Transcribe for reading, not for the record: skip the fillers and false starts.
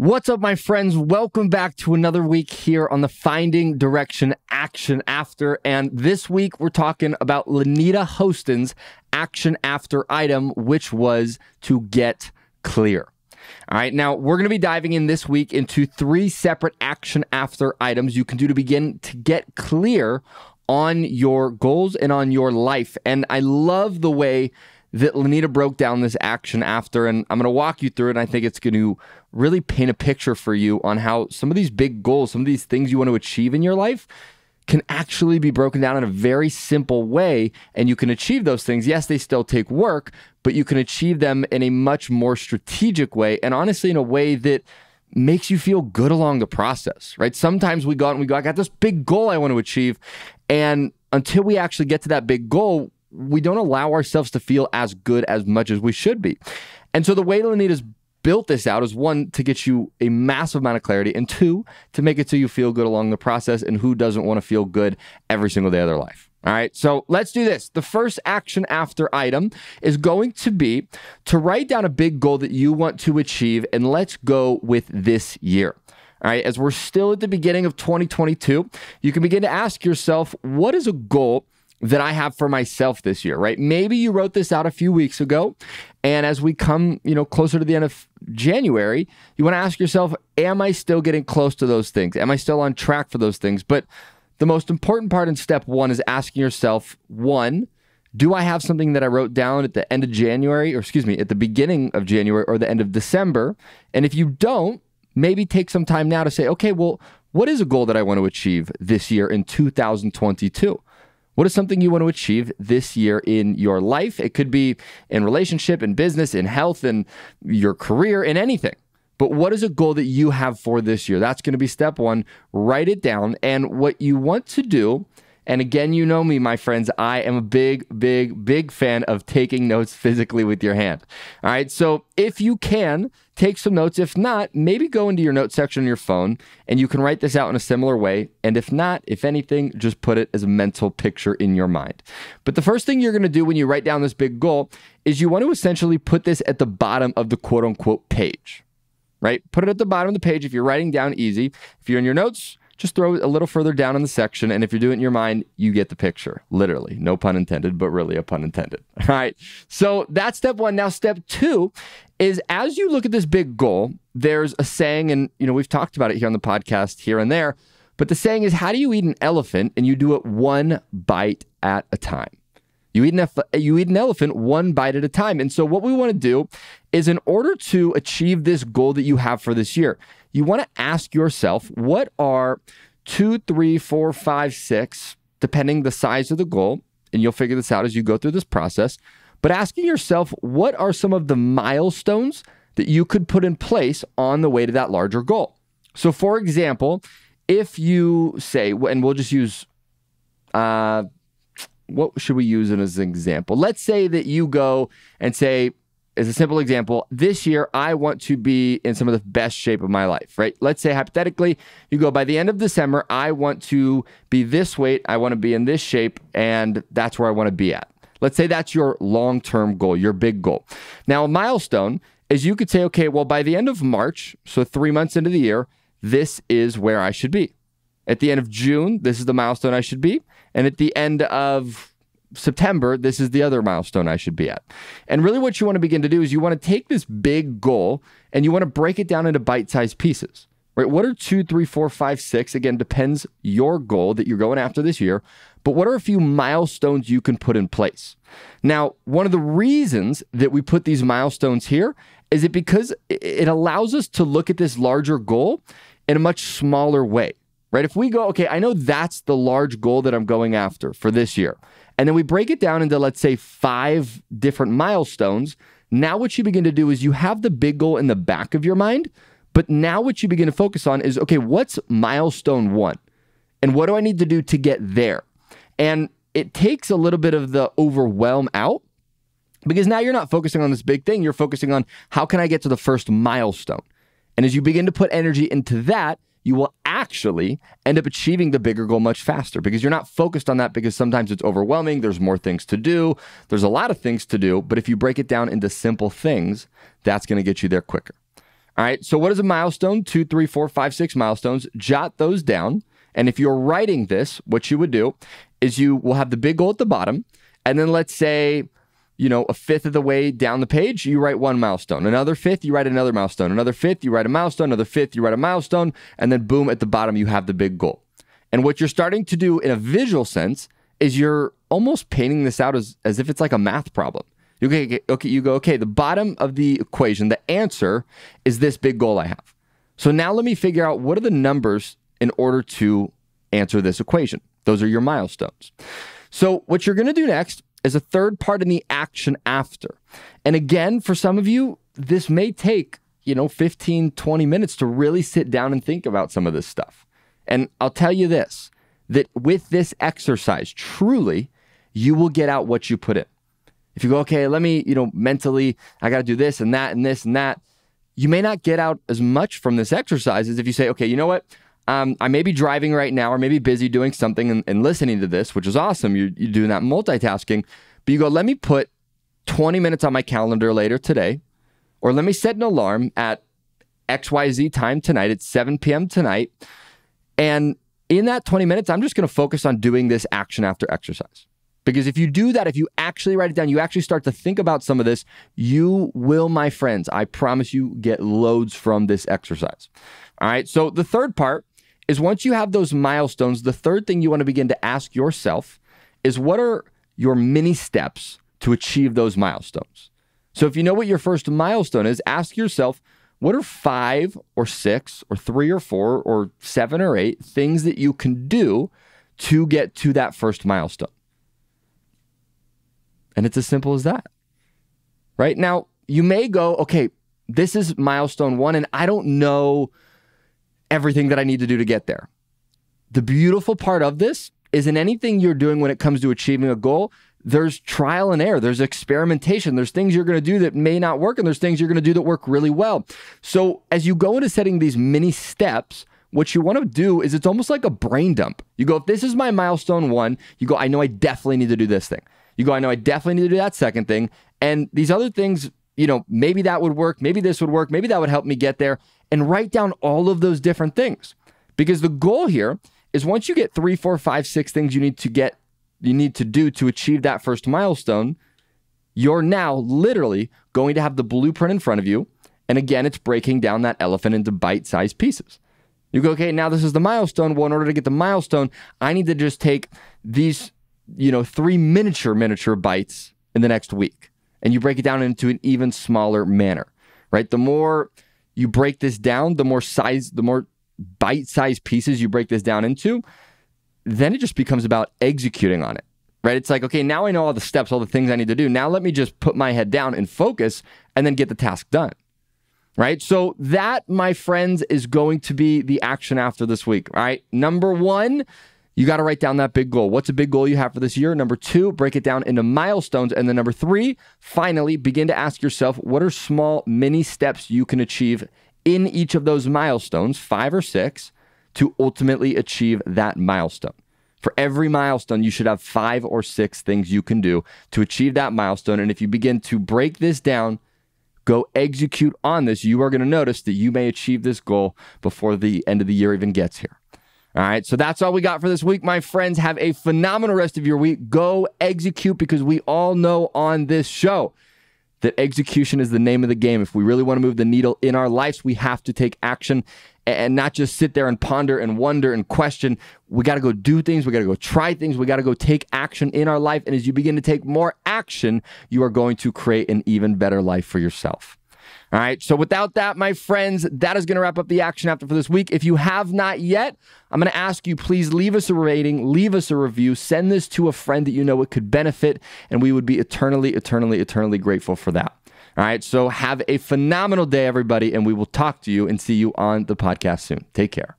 What's up, my friends? Welcome back to another week here on the Finding Direction Action After. And this week, we're talking about Linnita Hosten's action after item, which was to get clear. All right, now we're going to be diving in this week into 3 separate action after items you can do to begin to get clear on your goals and on your life. And I love the way that Linnita broke down this action after, and I'm going to walk you through it, and I think it's going to really paint a picture for you on how some of these big goals, some of these things you want to achieve in your life can actually be broken down in a very simple way, and you can achieve those things. Yes, they still take work, but you can achieve them in a much more strategic way, and honestly in a way that makes you feel good along the process, right? Sometimes we go out and we go, I got this big goal I want to achieve, and until we actually get to that big goal, we don't allow ourselves to feel as good as much as we should be. And so the way Linnita's built this out is 1, to get you a massive amount of clarity, and 2, to make it so you feel good along the process. And who doesn't want to feel good every single day of their life? All right, so let's do this. The first action after item is going to be to write down a big goal that you want to achieve, and let's go with this year. All right, as we're still at the beginning of 2022, you can begin to ask yourself, what is a goal that I have for myself this year, right? Maybe you wrote this out a few weeks ago, and as we come, closer to the end of January, you want to ask yourself, am I still getting close to those things? Am I still on track for those things? But the most important part in step 1 is asking yourself, 1, do I have something that I wrote down at the end of January, or at the beginning of January or the end of December? And if you don't, maybe take some time now to say, okay, well, what is a goal that I want to achieve this year in 2022? What is something you want to achieve this year in your life? It could be in relationship, in business, in health, in your career, in anything. But what is a goal that you have for this year? That's going to be step 1. Write it down. And what you want to do, and again, you know me, my friends, I am a big fan of taking notes physically with your hand. All right, so if you can, take some notes. If not, maybe go into your notes section on your phone, and you can write this out in a similar way. And if not, if anything, just put it as a mental picture in your mind. But the first thing you're going to do when you write down this big goal is you want to essentially put this at the bottom of the quote-unquote page, right? Put it at the bottom of the page if you're writing down easy. If you're in your notes, just throw it a little further down in the section, and if you're doing it in your mind, you get the picture. Literally. No pun intended, but really a pun intended. All right. So that's step 1. Now, step 2 is as you look at this big goal, there's a saying, and we've talked about it here on the podcast here and there, but the saying is, how do you eat an elephant? And you do it 1 bite at a time. You eat an elephant 1 bite at a time. And so what we want to do is, in order to achieve this goal that you have for this year, you want to ask yourself, what are 2, 3, 4, 5, 6, depending the size of the goal, and you'll figure this out as you go through this process, but asking yourself, what are some of the milestones that you could put in place on the way to that larger goal? So for example, if you say, and we'll just use, what should we use as an example? Let's say that you go and say, as a simple example, this year I want to be in some of the best shape of my life, right? Let's say hypothetically, you go, by the end of December, I want to be this weight, I want to be in this shape, and that's where I want to be at. Let's say that's your long-term goal, your big goal. Now, a milestone is you could say, okay, well, by the end of March, so 3 months into the year, this is where I should be. At the end of June, this is the milestone I should be. And at the end of September, this is the other milestone I should be at. And really what you want to begin to do is you want to take this big goal and you want to break it down into bite-sized pieces, right? What are 2, 3, 4, 5, 6? Again, depends your goal that you're going after this year, but what are a few milestones you can put in place? Now, one of the reasons that we put these milestones here is because it allows us to look at this larger goal in a much smaller way, right? If we go, okay, I know that's the large goal that I'm going after for this year. And then we break it down into, let's say, 5 different milestones. Now what you begin to do is you have the big goal in the back of your mind, but now what you begin to focus on is, okay, what's milestone 1? And what do I need to do to get there? And it takes a little bit of the overwhelm out, because now you're not focusing on this big thing. You're focusing on, how can I get to the first milestone? And as you begin to put energy into that, you will actually end up achieving the bigger goal much faster, because you're not focused on that, because sometimes it's overwhelming. There's more things to do. There's a lot of things to do. But if you break it down into simple things, that's going to get you there quicker. All right. So what is a milestone? 2, 3, 4, 5, 6 milestones. Jot those down. And if you're writing this, what you would do is you will have the big goal at the bottom. And then let's say, a fifth of the way down the page, you write one milestone. Another fifth, you write another milestone. Another fifth, you write a milestone. Another fifth, you write a milestone. And then boom, at the bottom, you have the big goal. And what you're starting to do in a visual sense is you're almost painting this out as if it's like a math problem. You go, the bottom of the equation, the answer is this big goal I have. So now let me figure out what are the numbers in order to answer this equation. Those are your milestones. So what you're going to do next is a third part in the action after. And again, for some of you, this may take, 15, 20 minutes to really sit down and think about some of this stuff. And I'll tell you this, that with this exercise, truly, you will get out what you put in. If you go, okay, let me, mentally, I got to do this and that and this and that, you may not get out as much from this exercise as if you say, okay, you know what? I may be driving right now or maybe busy doing something and listening to this, which is awesome. You're doing that multitasking. But you go, let me put 20 minutes on my calendar later today, or let me set an alarm at XYZ time tonight at 7 p.m. tonight. And in that 20 minutes, I'm just going to focus on doing this action after exercise. Because if you do that, if you actually write it down, you actually start to think about some of this, you will, my friends, I promise you, get loads from this exercise. All right. So the third part is once you have those milestones, the third thing you want to begin to ask yourself is what are your mini steps to achieve those milestones? So if you know what your first milestone is, ask yourself, what are 5 or 6 or 3 or 4 or 7 or 8 things that you can do to get to that first milestone? And it's as simple as that, right? Now, you may go, okay, this is milestone 1, and I don't know everything that I need to do to get there. The beautiful part of this is in anything you're doing when it comes to achieving a goal, there's trial and error, there's experimentation, there's things you're going to do that may not work, and there's things you're going to do that work really well. So as you go into setting these mini steps, what you want to do is it's almost like a brain dump. You go, if this is my milestone 1, you go, I know I definitely need to do this thing. You go, I know I definitely need to do that second thing. And these other things, maybe that would work. Maybe this would work. Maybe that would help me get there. And write down all of those different things. Because the goal here is once you get 3, 4, 5, 6 things you need to do to achieve that first milestone, you're now literally going to have the blueprint in front of you. And again, it's breaking down that elephant into bite-sized pieces. You go, okay, now this is the milestone. Well, in order to get the milestone, I need to just take these 3 miniature bites in the next week. And you break it down into an even smaller manner, right? The more you break this down, the more bite-sized pieces you break this down into, then it just becomes about executing on it, right? It's like, okay, now I know all the steps, all the things I need to do. Now let me just put my head down and focus and then get the task done, right? So that, my friends, is going to be the action after this week, all right? Number 1, you got to write down that big goal. What's a big goal you have for this year? Number 2, break it down into milestones. And then number 3, finally, begin to ask yourself, what are small mini steps you can achieve in each of those milestones, 5 or 6, to ultimately achieve that milestone? For every milestone, you should have 5 or 6 things you can do to achieve that milestone. And if you begin to break this down, go execute on this, you are going to notice that you may achieve this goal before the end of the year even gets here. All right, so that's all we got for this week, my friends. Have a phenomenal rest of your week. Go execute, because we all know on this show that execution is the name of the game. If we really want to move the needle in our lives, we have to take action and not just sit there and ponder and wonder and question. We got to go do things. We got to go try things. We got to go take action in our life. And as you begin to take more action, you are going to create an even better life for yourself. All right, so without that, my friends, that is going to wrap up the action after for this week. If you have not yet, I'm going to ask you, please leave us a rating, leave us a review, send this to a friend that you know it could benefit, and we would be eternally grateful for that. All right, so have a phenomenal day, everybody, and we will talk to you and see you on the podcast soon. Take care.